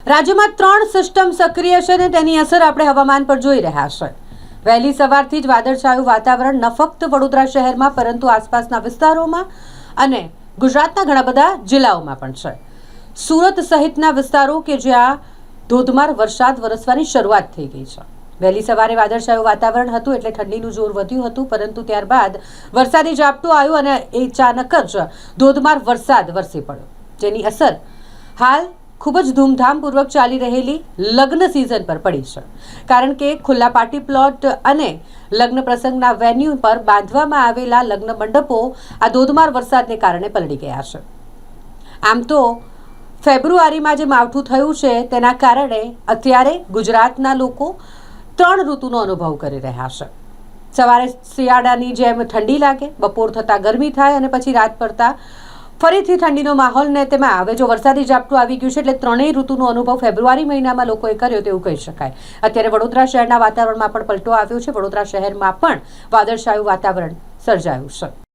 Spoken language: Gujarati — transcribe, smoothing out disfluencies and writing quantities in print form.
રાજ્યમાં 3 સિસ્ટમ સક્રિય છે અને તેની અસર આપણે હવામાન પર જોઈ રહ્યા છે। વહેલી સવારથી જ વાદળછાયું વાતાવરણ ન ફક્ત વડોદરા શહેરમાં પરંતુ આસપાસના વિસ્તારોમાં અને ગુજરાતના ઘણા બધા જિલ્લાઓમાં પણ છે। સુરત સહિતના વિસ્તારો કે જ્યાં ધોધમાર વરસાદ વરસવાની શરૂઆત થઈ ગઈ છે। વહેલી સવારે વાદળછાયું વાતાવરણ હતું એટલે ઠંડીનું જોર વધ્યું હતું, પરંતુ ત્યારબાદ વરસાદી ઝાપટું આવ્યું અને અચાનક જ ધોધમાર વરસાદ વરસી પડ્યો, જેની અસર હાલ ખૂબ જ ધૂમધામપૂર્વક ચાલી રહેલી લગ્ન સિઝન પર પડી છે। કારણ કે ખુલ્લા પાર્ટી પ્લોટ અને લગ્ન પ્રસંગના વેન્યુ પર બાંધવામાં આવેલા લગ્ન મંડપો આ ધોધમાર વરસાદને કારણે પલળી ગયા છે। આમ તો ફેબ્રુઆરીમાં જે માવઠું થયું છે તેના કારણે અત્યારે ગુજરાતના લોકો 3 ઋતુનો અનુભવ કરી રહ્યા છે। સવારે શિયાળાની જેમ ઠંડી લાગે, બપોર થતાં ગરમી થાય અને પછી રાત પડતા ફરીથી ઠંડીનો માહોલ ને તેમાં હવે જો વરસાદી ઝાપટું આવી ગયું છે એટલે 3 ઋતુનો અનુભવ ફેબ્રુઆરી મહિનામાં લોકોએ કર્યો તેવું કહી શકાય। અત્યારે વડોદરા શહેરના વાતાવરણમાં પણ પલટો આવ્યો છે। વડોદરા શહેરમાં પણ વાદળછાયું વાતાવરણ સર્જાયું છે।